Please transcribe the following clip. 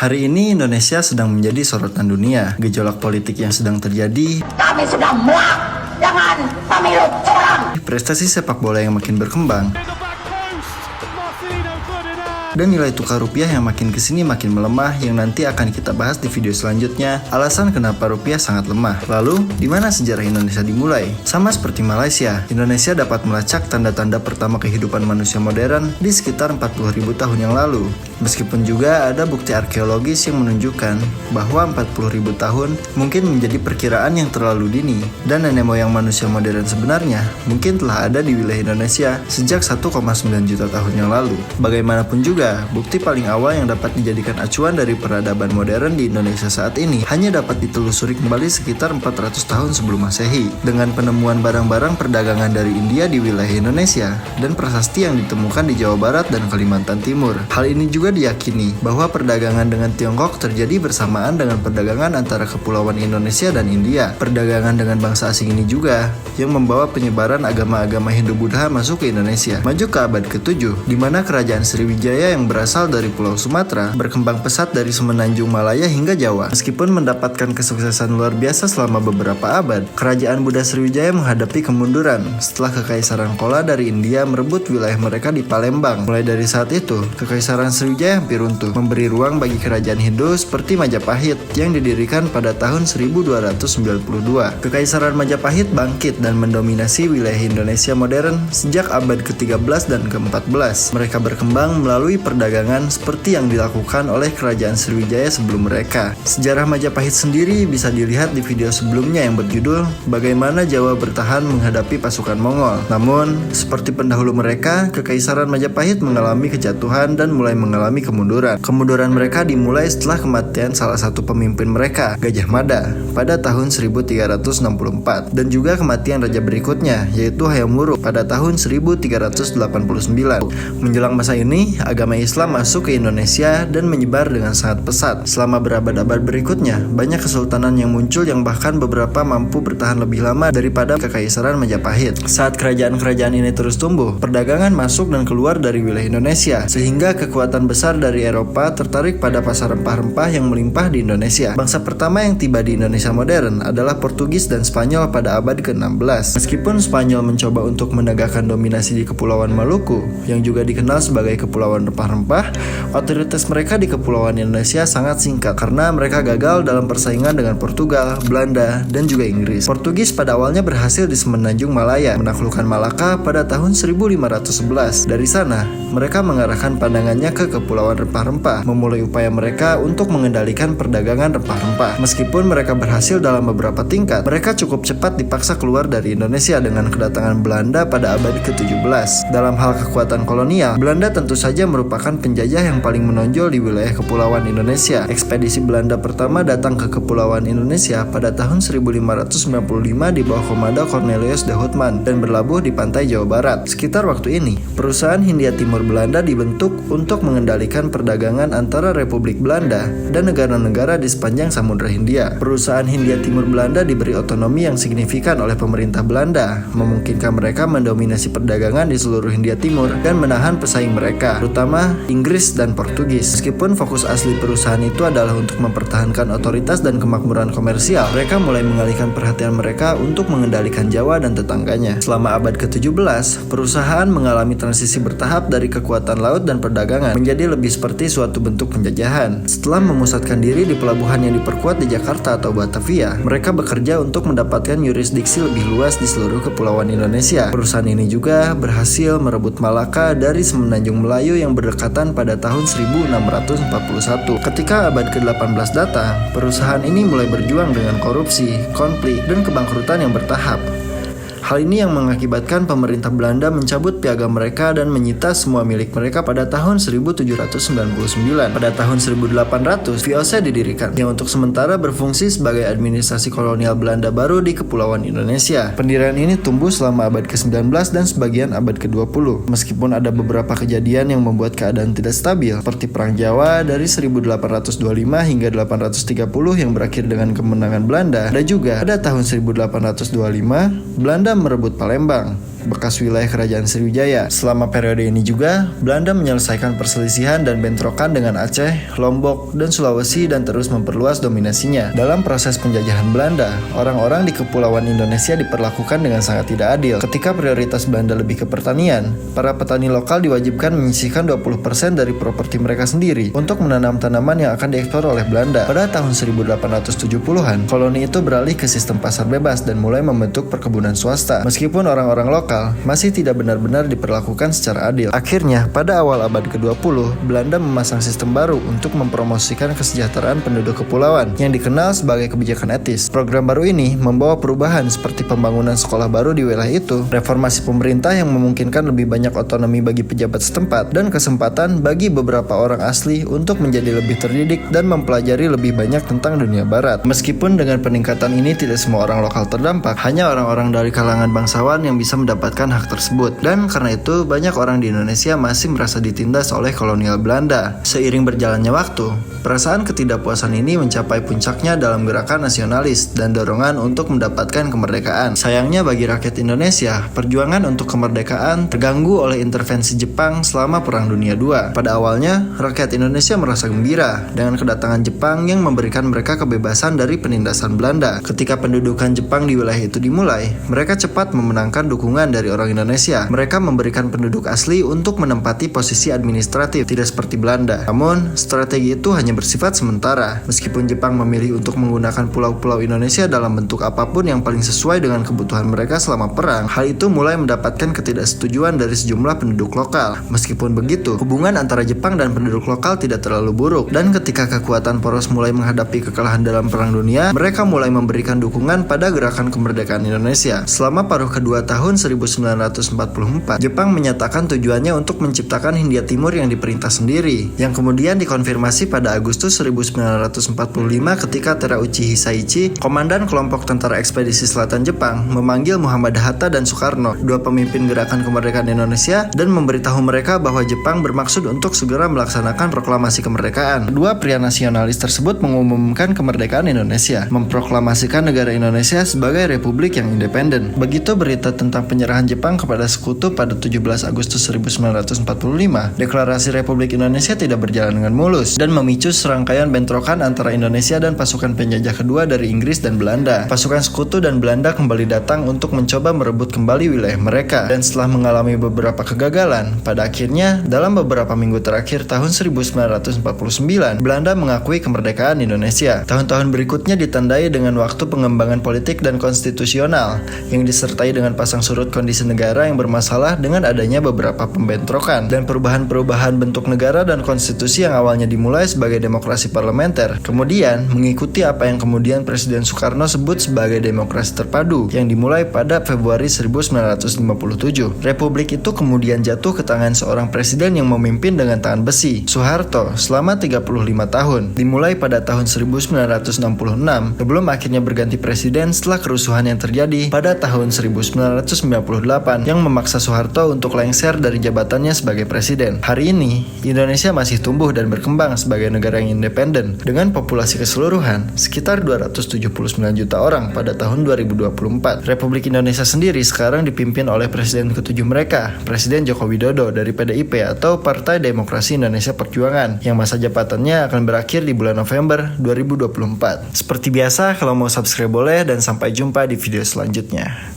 Hari ini Indonesia sedang menjadi sorotan dunia. Gejolak politik yang sedang terjadi, kami sudah muak dengan pemilu curang. prestasi sepak bola yang makin berkembang, dan nilai tukar rupiah yang makin kesini makin melemah, yang nanti akan kita bahas di video selanjutnya. Alasan kenapa rupiah sangat lemah. Lalu, di mana sejarah Indonesia dimulai? Sama seperti Malaysia, Indonesia dapat melacak tanda-tanda pertama kehidupan manusia modern di sekitar 40.000 tahun yang lalu. Meskipun juga ada bukti arkeologis yang menunjukkan bahwa 40.000 tahun mungkin menjadi perkiraan yang terlalu dini, dan nenek moyang manusia modern sebenarnya mungkin telah ada di wilayah Indonesia sejak 1,9 juta tahun yang lalu. Bagaimanapun juga, bukti paling awal yang dapat dijadikan acuan dari peradaban modern di Indonesia saat ini hanya dapat ditelusuri kembali sekitar 400 tahun sebelum Masehi, dengan penemuan barang-barang perdagangan dari India di wilayah Indonesia dan prasasti yang ditemukan di Jawa Barat dan Kalimantan Timur. Hal ini juga diyakini bahwa perdagangan dengan Tiongkok terjadi bersamaan dengan perdagangan antara kepulauan Indonesia dan India. Perdagangan dengan bangsa asing ini juga yang membawa penyebaran agama-agama Hindu-Buddha masuk ke Indonesia. Maju ke abad ke-7, di mana kerajaan Sriwijaya yang berasal dari Pulau Sumatera berkembang pesat dari semenanjung Malaya hingga Jawa. Meskipun mendapatkan kesuksesan luar biasa selama beberapa abad, kerajaan Buddha Sriwijaya menghadapi kemunduran setelah Kekaisaran Chola dari India merebut wilayah mereka di Palembang. Mulai dari saat itu, Kekaisaran Sriwijaya hampir runtuh, memberi ruang bagi kerajaan Hindu seperti Majapahit yang didirikan pada tahun 1292. Kekaisaran Majapahit bangkit dan mendominasi wilayah Indonesia modern sejak abad ke-13 dan ke-14. Mereka berkembang melalui perdagangan seperti yang dilakukan oleh kerajaan Sriwijaya sebelum mereka. Sejarah Majapahit sendiri bisa dilihat di video sebelumnya yang berjudul Bagaimana Jawa Bertahan Menghadapi Pasukan Mongol. Namun, seperti pendahulu mereka, Kekaisaran Majapahit mengalami kejatuhan dan mulai mengalami kemunduran. Kemunduran mereka dimulai setelah kematian salah satu pemimpin mereka, Gajah Mada, pada tahun 1364, dan juga kematian raja berikutnya, yaitu Hayam Wuruk pada tahun 1389. Menjelang masa ini, agama Islam masuk ke Indonesia dan menyebar dengan sangat pesat. Selama berabad-abad berikutnya, banyak kesultanan yang muncul yang bahkan beberapa mampu bertahan lebih lama daripada Kekaisaran Majapahit. Saat kerajaan-kerajaan ini terus tumbuh, perdagangan masuk dan keluar dari wilayah Indonesia, sehingga kekuatan besar dari Eropa tertarik pada pasar rempah-rempah yang melimpah di Indonesia. Bangsa pertama yang tiba di Indonesia modern adalah Portugis dan Spanyol pada abad ke-16. Meskipun Spanyol mencoba untuk menegakkan dominasi di Kepulauan Maluku, yang juga dikenal sebagai Kepulauan Rempah-Rempah, otoritas mereka di Kepulauan Indonesia sangat singkat karena mereka gagal dalam persaingan dengan Portugal, Belanda, dan juga Inggris. Portugis pada awalnya berhasil di semenanjung Malaya, menaklukkan Malaka pada tahun 1511. Dari sana, mereka mengarahkan pandangannya ke Kepulauan Rempah-Rempah, memulai upaya mereka untuk mengendalikan perdagangan rempah-rempah. Meskipun mereka berhasil dalam beberapa tingkat, mereka cukup cepat dipaksa keluar dari Indonesia dengan kedatangan Belanda pada abad ke-17. Dalam hal kekuatan kolonial, Belanda tentu saja merupakan penjajah yang paling menonjol di wilayah Kepulauan Indonesia. Ekspedisi Belanda pertama datang ke Kepulauan Indonesia pada tahun 1595 di bawah komando Cornelius de Houtman dan berlabuh di pantai Jawa Barat. Sekitar waktu ini, perusahaan Hindia Timur Belanda dibentuk untuk mengendalikan perdagangan antara Republik Belanda dan negara-negara di sepanjang Samudra Hindia. Perusahaan Hindia Timur Belanda diberi otonomi yang signifikan oleh pemerintah Belanda, memungkinkan mereka mendominasi perdagangan di seluruh Hindia Timur dan menahan pesaing mereka, terutama Inggris dan Portugis. Meskipun fokus asli perusahaan itu adalah untuk mempertahankan otoritas dan kemakmuran komersial, mereka mulai mengalihkan perhatian mereka untuk mengendalikan Jawa dan tetangganya. Selama abad ke-17, perusahaan mengalami transisi bertahap dari kekuatan laut dan perdagangan menjadi lebih seperti suatu bentuk penjajahan. Setelah memusatkan diri di pelabuhan yang diperkuat di Jakarta atau Batavia, mereka bekerja untuk mendapatkan yurisdiksi lebih luas di seluruh kepulauan Indonesia. Perusahaan ini juga berhasil merebut Malaka dari semenanjung Melayu yang berdekatan pada tahun 1641. Ketika abad ke-18 datang, perusahaan ini mulai berjuang dengan korupsi, konflik, dan kebangkrutan yang bertahap. Hal ini yang mengakibatkan pemerintah Belanda mencabut piagam mereka dan menyita semua milik mereka pada tahun 1799. Pada tahun 1800, VOC didirikan, yang untuk sementara berfungsi sebagai administrasi kolonial Belanda baru di Kepulauan Indonesia. Pendirian ini tumbuh selama abad ke-19 dan sebagian abad ke-20. Meskipun ada beberapa kejadian yang membuat keadaan tidak stabil, seperti Perang Jawa dari 1825 hingga 830 yang berakhir dengan kemenangan Belanda, dan juga pada tahun 1825, Belanda merebut Palembang. bekas wilayah Kerajaan Sriwijaya. Selama periode ini juga, Belanda menyelesaikan perselisihan dan bentrokan dengan Aceh, Lombok, dan Sulawesi dan terus memperluas dominasinya. Dalam proses penjajahan Belanda, orang-orang di Kepulauan Indonesia diperlakukan dengan sangat tidak adil. Ketika prioritas Belanda lebih ke pertanian, para petani lokal diwajibkan menyisihkan 20% dari properti mereka sendiri untuk menanam tanaman yang akan diekspor oleh Belanda. Pada tahun 1870-an, koloni itu beralih ke sistem pasar bebas dan mulai membentuk perkebunan swasta. Meskipun orang-orang lokal masih tidak benar-benar diperlakukan secara adil. Akhirnya, pada awal abad ke-20, Belanda memasang sistem baru untuk mempromosikan kesejahteraan penduduk kepulauan yang dikenal sebagai kebijakan etis. Program baru ini membawa perubahan seperti pembangunan sekolah baru di wilayah itu, reformasi pemerintah yang memungkinkan lebih banyak otonomi bagi pejabat setempat, dan kesempatan bagi beberapa orang asli untuk menjadi lebih terdidik dan mempelajari lebih banyak tentang dunia barat. Meskipun dengan peningkatan ini tidak semua orang lokal terdampak, hanya orang-orang dari kalangan bangsawan yang bisa mendapatkan hak tersebut. Dan karena itu, banyak orang di Indonesia masih merasa ditindas oleh kolonial Belanda. Seiring berjalannya waktu, perasaan ketidakpuasan ini mencapai puncaknya dalam gerakan nasionalis dan dorongan untuk mendapatkan kemerdekaan. Sayangnya bagi rakyat Indonesia, perjuangan untuk kemerdekaan terganggu oleh intervensi Jepang selama Perang Dunia II. Pada awalnya, rakyat Indonesia merasa gembira dengan kedatangan Jepang yang memberikan mereka kebebasan dari penindasan Belanda. Ketika pendudukan Jepang di wilayah itu dimulai, mereka cepat memenangkan dukungan dari orang Indonesia. Mereka memberikan penduduk asli untuk menempati posisi administratif, tidak seperti Belanda. Namun, strategi itu hanya bersifat sementara. Meskipun Jepang memilih untuk menggunakan pulau-pulau Indonesia dalam bentuk apapun yang paling sesuai dengan kebutuhan mereka selama perang, hal itu mulai mendapatkan ketidaksetujuan dari sejumlah penduduk lokal. Meskipun begitu, hubungan antara Jepang dan penduduk lokal tidak terlalu buruk, dan ketika kekuatan poros mulai menghadapi kekalahan dalam Perang Dunia, mereka mulai memberikan dukungan pada gerakan kemerdekaan Indonesia. Selama paruh kedua tahun 1944, Jepang menyatakan tujuannya untuk menciptakan Hindia Timur yang diperintah sendiri, yang kemudian dikonfirmasi pada Agustus 1945 ketika Terauchi Hisaichi, komandan kelompok tentara ekspedisi selatan Jepang, memanggil Muhammad Hatta dan Soekarno, dua pemimpin gerakan kemerdekaan Indonesia, dan memberitahu mereka bahwa Jepang bermaksud untuk segera melaksanakan proklamasi kemerdekaan. Kedua pria nasionalis tersebut mengumumkan kemerdekaan Indonesia, memproklamasikan negara Indonesia sebagai republik yang independen. Begitu berita tentang penyerahan Jepang kepada sekutu pada 17 Agustus 1945, deklarasi Republik Indonesia tidak berjalan dengan mulus dan memicu serangkaian bentrokan antara Indonesia dan pasukan penjajah kedua dari Inggris dan Belanda. Pasukan sekutu dan Belanda kembali datang untuk mencoba merebut kembali wilayah mereka, dan setelah mengalami beberapa kegagalan, pada akhirnya dalam beberapa minggu terakhir tahun 1949, Belanda mengakui kemerdekaan Indonesia. Tahun-tahun berikutnya ditandai dengan waktu pengembangan politik dan konstitusional yang disertai dengan pasang surut kondisi negara yang bermasalah dengan adanya beberapa pembentrokan dan perubahan-perubahan bentuk negara dan konstitusi yang awalnya dimulai sebagai demokrasi parlementer, kemudian mengikuti apa yang kemudian Presiden Soekarno sebut sebagai demokrasi terpadu yang dimulai pada Februari 1957. Republik itu kemudian jatuh ke tangan seorang presiden yang memimpin dengan tangan besi, Soeharto, selama 35 tahun, dimulai pada tahun 1966 sebelum akhirnya berganti presiden setelah kerusuhan yang terjadi pada tahun 1998 yang memaksa Soeharto untuk lengser dari jabatannya sebagai presiden. Hari ini, Indonesia masih tumbuh dan berkembang sebagai negara yang independen dengan populasi keseluruhan sekitar 279 juta orang pada tahun 2024. Republik Indonesia sendiri sekarang dipimpin oleh Presiden ke-7 mereka, Presiden Joko Widodo dari PDIP atau Partai Demokrasi Indonesia Perjuangan, yang masa jabatannya akan berakhir di bulan November 2024. Seperti biasa, kalau mau subscribe boleh, dan sampai jumpa di video selanjutnya.